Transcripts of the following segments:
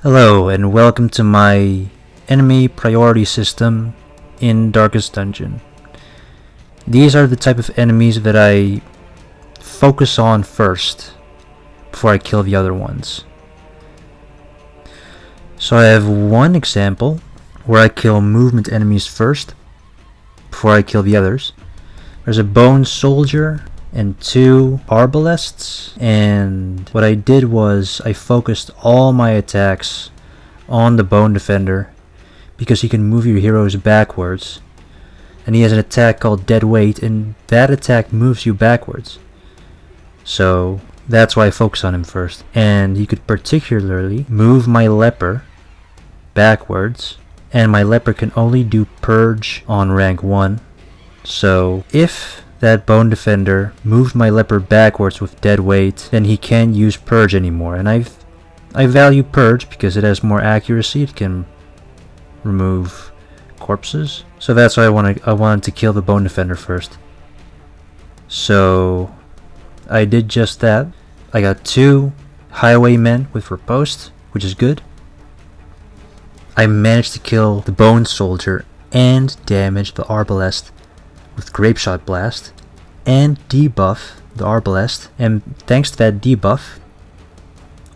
Hello and welcome to my enemy priority system in Darkest Dungeon. These are the type of enemies that I focus on first before I kill the other ones. So I have one example where I kill movement enemies first before I kill the others. There's a bone soldier and 2 arbalests, and what I did was I focused all my attacks on the bone defender because he can move your heroes backwards, and he has an attack called dead weight, and that attack moves you backwards. So that's why I focus on him first. And he could particularly move my leper backwards, and my leper can only do purge on rank 1. So if that bone defender moved my leper backwards with dead weight, then he can't use purge anymore. And I value purge because it has more accuracy. It can remove corpses. So that's why I wanted to kill the bone defender first. So I did just that. I got 2 highwaymen with riposte, which is good. I managed to kill the bone soldier and damage the arbalest with Grapeshot Blast, and debuff the arbalest, and thanks to that debuff,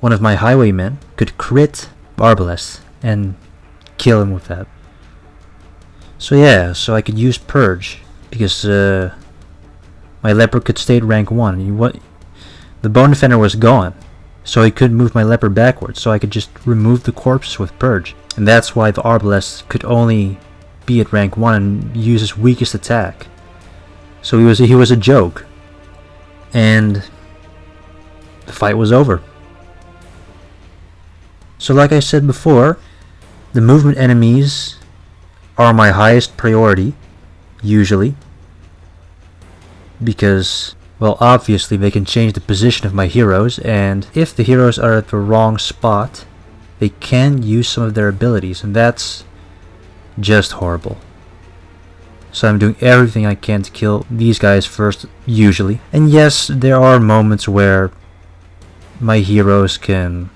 one of my highwaymen could crit the arbalest and kill him with that. So yeah, so I could use purge because my leper could stay at rank 1. The bone defender was gone, so he couldn't move my leper backwards, so I could just remove the corpses with purge, and that's why the arbalest could only be at rank 1 and use his weakest attack. So he was a joke, and the fight was over. So like I said before, the movement enemies are my highest priority, usually, because, well, obviously they can change the position of my heroes, and if the heroes are at the wrong spot, they can use some of their abilities, and that's just horrible. So I'm doing everything I can to kill these guys first, usually. And yes, there are moments where my heroes can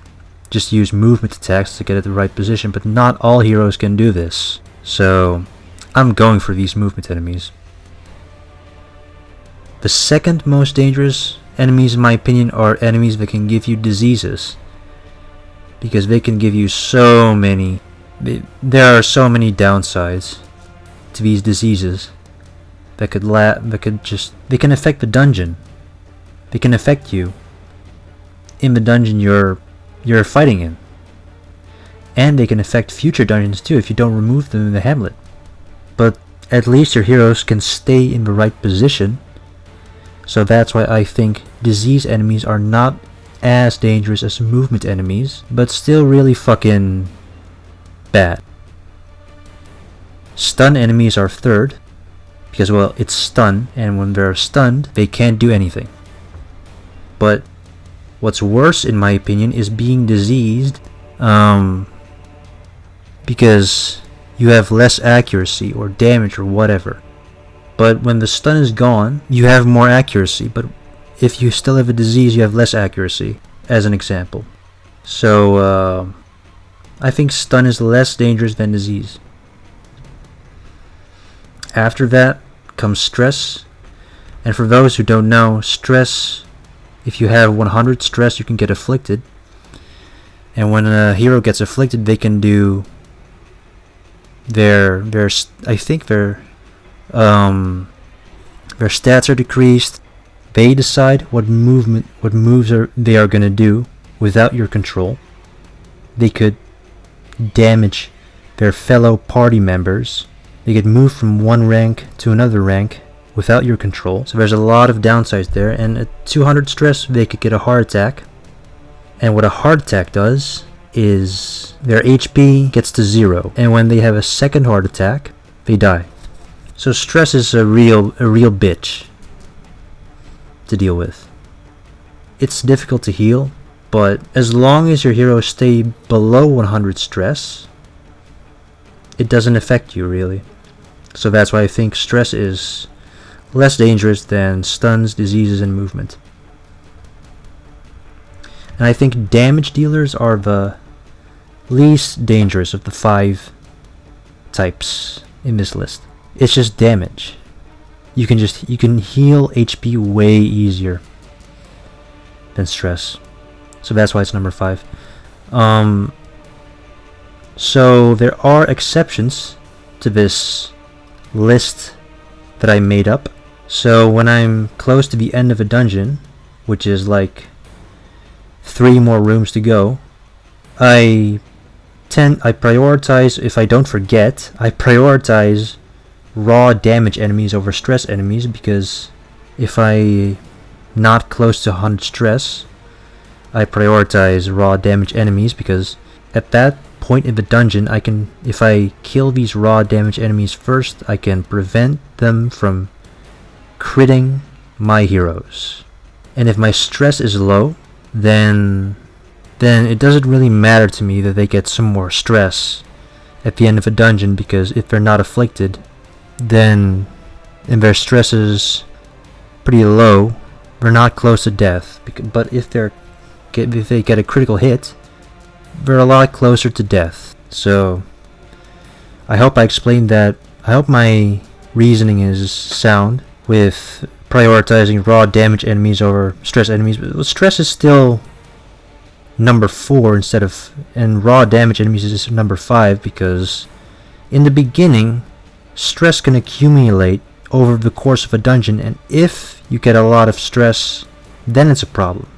just use movement attacks to get at the right position, but not all heroes can do this. So I'm going for these movement enemies. The second most dangerous enemies, in my opinion, are enemies that can give you diseases, because they can give you so many. There are so many downsides to these diseases that they can affect the dungeon. They can affect you in the dungeon you're fighting in, and they can affect future dungeons too if you don't remove them in the hamlet. But at least your heroes can stay in the right position, so that's why I think disease enemies are not as dangerous as movement enemies, but still really fucking bad. Stun enemies are third, because, well, it's stun, and when they're stunned, they can't do anything. But what's worse, in my opinion, is being diseased, because you have less accuracy or damage or whatever. But when the stun is gone, you have more accuracy, but if you still have a disease, you have less accuracy, as an example. So I think stun is less dangerous than disease. After that comes stress, and for those who don't know, stress, if you have 100 stress, you can get afflicted, and when a hero gets afflicted, they can do their stats are decreased. They decide what moves they are gonna do without your control. They could damage their fellow party members. They could move from one rank to another rank without your control. So there's a lot of downsides there, and at 200 stress they could get a heart attack. And what a heart attack does is their HP gets to 0, and when they have a second heart attack, they die. So stress is a real bitch to deal with. It's difficult to heal, but as long as your heroes stay below 100 stress, it doesn't affect you really. So that's why I think stress is less dangerous than stuns, diseases, and movement. And I think damage dealers are the least dangerous of the 5 types in this list. It's just damage. You can heal HP way easier than stress. So that's why it's number 5. So there are exceptions to this list that I made up. So when I'm close to the end of a dungeon, which is like 3 more rooms to go, I prioritize, if I don't forget, I prioritize raw damage enemies over stress enemies, because if I not close to 100 stress, I prioritize raw damage enemies, because at that point in the dungeon, if I kill these raw damage enemies first, I can prevent them from critting my heroes. And if my stress is low, then it doesn't really matter to me that they get some more stress at the end of a dungeon, because if they're not afflicted, then and their stress is pretty low, they're not close to death. But if they get a critical hit, they're a lot closer to death. So I hope I explained that. I hope my reasoning is sound with prioritizing raw damage enemies over stress enemies. But stress is still number 4 and raw damage enemies is number 5, because in the beginning, stress can accumulate over the course of a dungeon, and if you get a lot of stress, then it's a problem.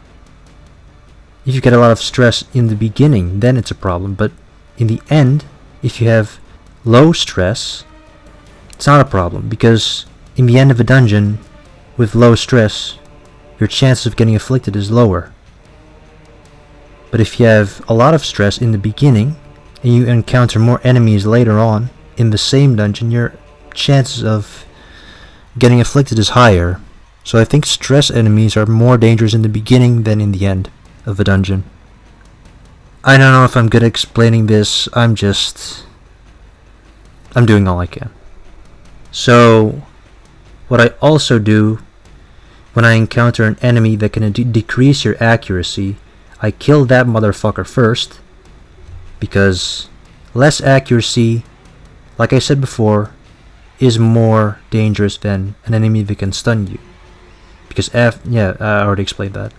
If you get a lot of stress in the beginning, then it's a problem. But in the end, if you have low stress, it's not a problem, because in the end of a dungeon with low stress, your chances of getting afflicted is lower. But if you have a lot of stress in the beginning and you encounter more enemies later on in the same dungeon, your chances of getting afflicted is higher. So I think stress enemies are more dangerous in the beginning than in the end of a dungeon. I don't know if I'm good at explaining this. I'm doing all I can. So what I also do when I encounter an enemy that can decrease your accuracy, I kill that motherfucker first, because less accuracy, like I said before, is more dangerous than an enemy that can stun you. Because I already explained that.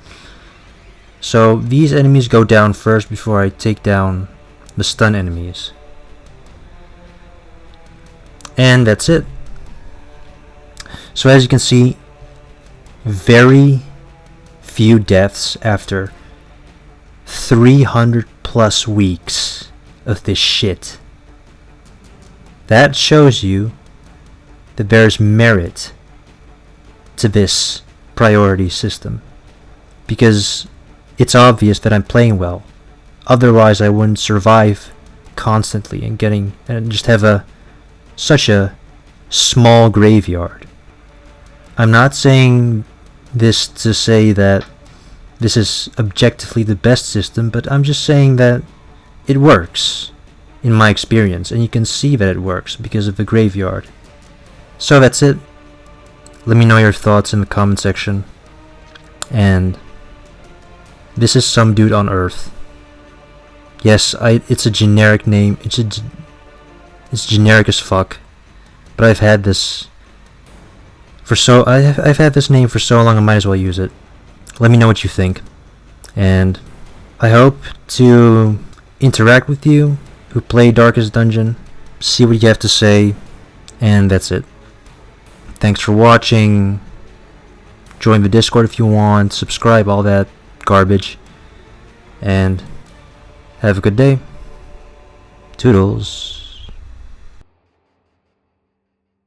So these enemies go down first before I take down the stun enemies. And that's it. So as you can see, very few deaths after 300 plus weeks of this shit. That shows you that there's merit to this priority system, because it's obvious that I'm playing well. Otherwise I wouldn't survive constantly and just have such a small graveyard. I'm not saying this to say that this is objectively the best system, but I'm just saying that it works in my experience, and you can see that it works because of the graveyard. So that's it. Let me know your thoughts in the comment section. And this is Some Dude on Earth. Yes, it's a generic name. It's generic as fuck. But I've had this I've had this name for so long, I might as well use it. Let me know what you think. And I hope to interact with you who play Darkest Dungeon, see what you have to say, and that's it. Thanks for watching. Join the Discord if you want, subscribe, all that garbage, and have a good day. Toodles.